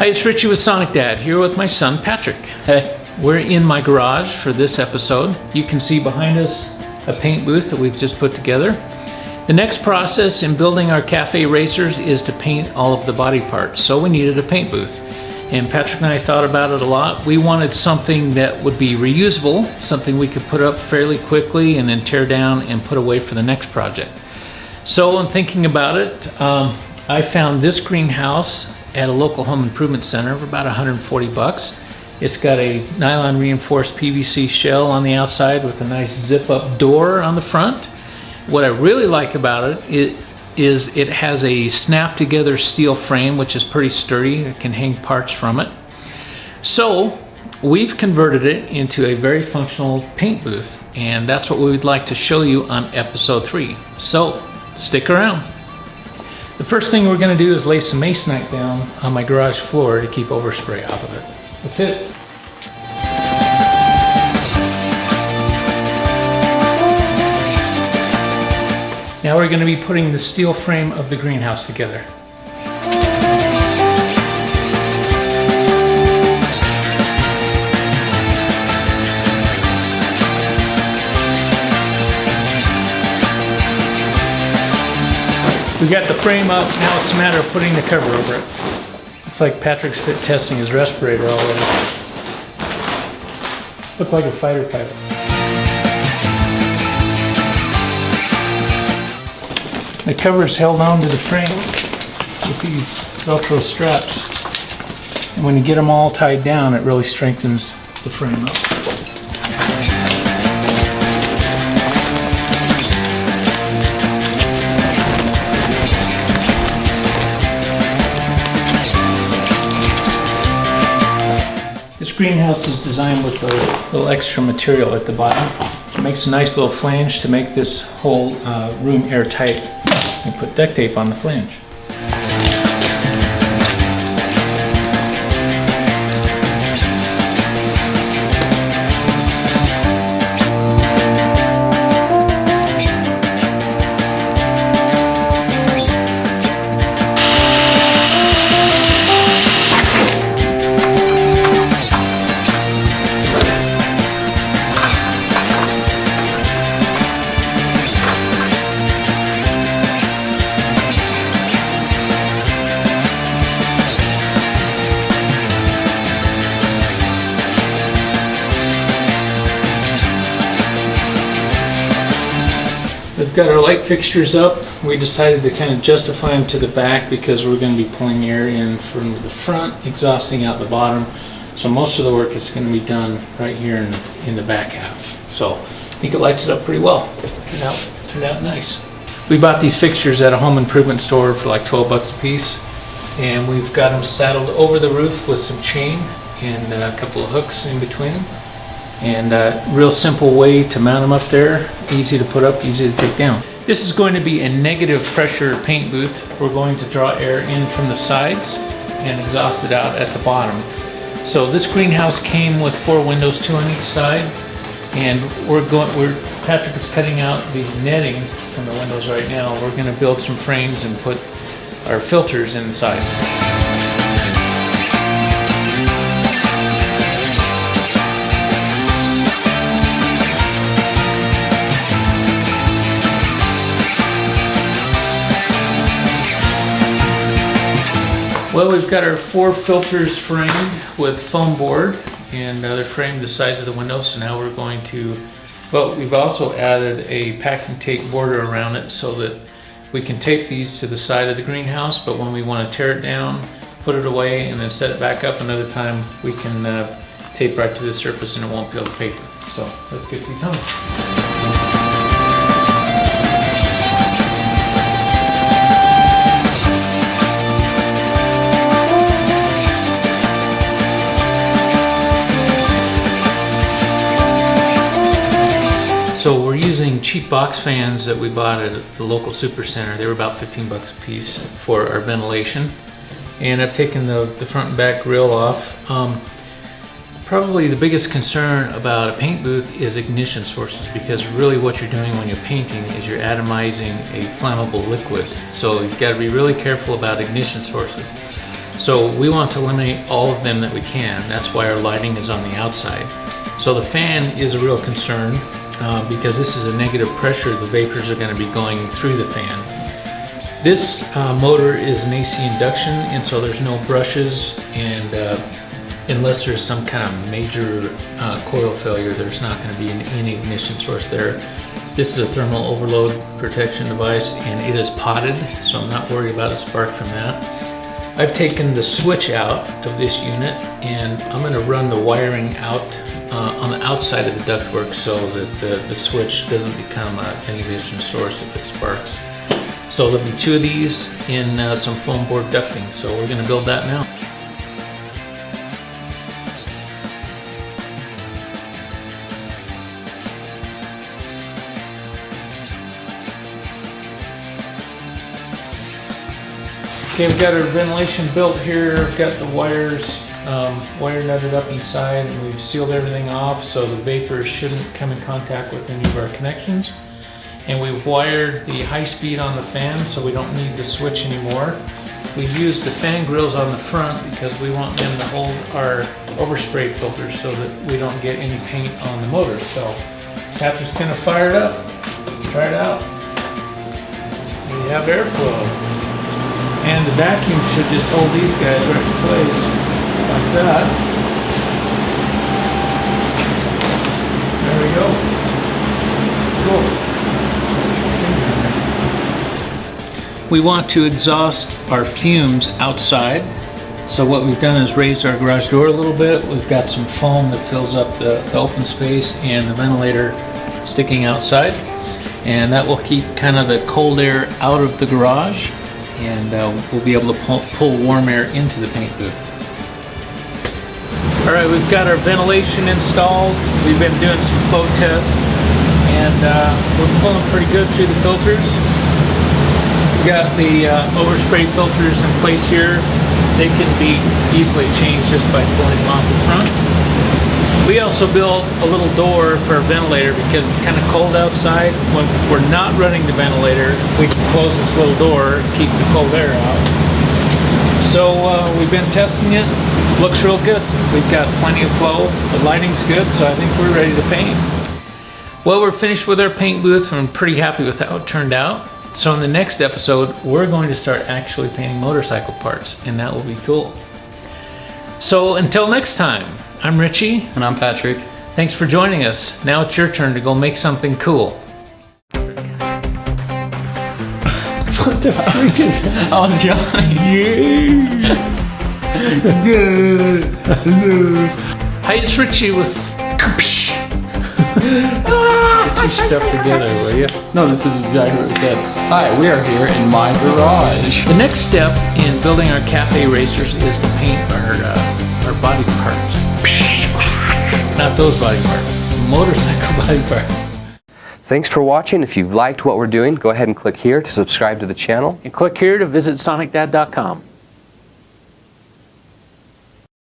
it's Richie with Sonic Dad, here with my son Patrick. Hey. We're in my garage for this episode. You can see behind us a paint booth that we've just put together. The next process in building our cafe racers is to paint all of the body parts, so we needed a paint booth. And Patrick and I thought about it a lot. We wanted something that would be reusable, something we could put up fairly quickly and then tear down and put away for the next project. So in thinking about it, I found this greenhouse at a local home improvement center for about 140 bucks. It's got a nylon reinforced PVC shell on the outside with a nice zip up door on the front. What I really like about it is it has a snap together steel frame, which is pretty sturdy. It can hang parts from it. So we've converted it into a very functional paint booth, and that's what we would like to show you on episode 3. So stick around. The first thing we're going to do is lay some masonite down on my garage floor to keep overspray off of it. Let's hit it. Now we're going to be putting the steel frame of the greenhouse together. We got the frame up, now it's a matter of putting the cover over it. Looks like Patrick's fit testing his respirator already. Looked like a fighter pilot. The cover is held on to the frame with these Velcro straps. And when you get them all tied down, it really strengthens the frame up. This greenhouse is designed with a little extra material at the bottom. It makes a nice little flange to make this whole room airtight. And put duct tape on the flange. We've got our light fixtures up. We decided to kind of justify them to the back because we're going to be pulling air in from the front, exhausting out the bottom. So most of the work is going to be done right here in the back half. So I think it lights it up pretty well. Turned out nice. We bought these fixtures at a home improvement store for like 12 bucks a piece. And we've got them saddled over the roof with some chain and a couple of hooks in between them. And a real simple way to mount them up there, easy to put up, easy to take down. This is going to be a negative pressure paint booth. We're going to draw air in from the sides and exhaust it out at the bottom. So this greenhouse came with 4 windows, 2 on each side, and Patrick is cutting out these netting from the windows right now. We're going to build some frames and put our filters inside. Well, we've got our 4 filters framed with foam board, and they're framed the size of the window. So now we're going to, well, we've also added a packing tape border around it so that we can tape these to the side of the greenhouse, but when we want to tear it down, put it away, and then set it back up another time, we can tape right to the surface and it won't peel the paper. So let's get these hung. So we're using cheap box fans that we bought at the local super center. They were about 15 bucks a piece for our ventilation. And I've taken the front and back grill off. Probably the biggest concern about a paint booth is ignition sources, because really what you're doing when you're painting is you're atomizing a flammable liquid. So you've got to be really careful about ignition sources. So we want to eliminate all of them that we can. That's why our lighting is on the outside. So the fan is a real concern because this is a negative pressure. The vapors are going to be going through the fan. This motor is an AC induction, and so there's no brushes, and unless there's some kind of major coil failure, there's not going to be any ignition source there. This is a thermal overload protection device, and it is potted, so I'm not worried about a spark from that. I've taken the switch out of this unit, and I'm going to run the wiring out on the outside of the ductwork so that the switch doesn't become an ignition source if it sparks. So there'll be 2 of these in some foam board ducting, so we're going to build that now. Okay, we've got our ventilation built here. We've got the wires wire nutted up inside, and we've sealed everything off so the vapors shouldn't come in contact with any of our connections. And we've wired the high speed on the fan so we don't need the switch anymore. We use the fan grills on the front because we want them to hold our overspray filters so that we don't get any paint on the motor. So Patrick's gonna fire it up. Let's try it out. We have airflow. And the vacuum should just hold these guys right in place like that. There we go. Cool. We want to exhaust our fumes outside. So what we've done is raised our garage door a little bit. We've got some foam that fills up the open space and the ventilator sticking outside. And that will keep kind of the cold air out of the garage. And we'll be able to pull warm air into the paint booth. All right, we've got our ventilation installed. We've been doing some flow tests, and we're pulling pretty good through the filters. We've got the overspray filters in place here. They can be easily changed just by pulling them off the front. We also built a little door for our ventilator because it's kind of cold outside. When we're not running the ventilator, we can close this little door and keep the cold air out. So we've been testing it. Looks real good. We've got plenty of flow. The lighting's good, so I think we're ready to paint. Well, we're finished with our paint booth, and I'm pretty happy with how it turned out. So in the next episode, we're going to start actually painting motorcycle parts, and that will be cool. So until next time, I'm Richie. And I'm Patrick. Thanks for joining us. Now it's your turn to go make something cool. What the freak is that? Oh, Johnny. Hi, it's Richie with... Get your stuff together, will you? No, this is exactly what it said. Hi, we are here in my garage. The next step in building our cafe racers is to paint our body parts. Not those body parts, motorcycle body parts. Thanks for watching. If you've liked what we're doing, go ahead and click here to subscribe to the channel. And click here to visit SonicDad.com.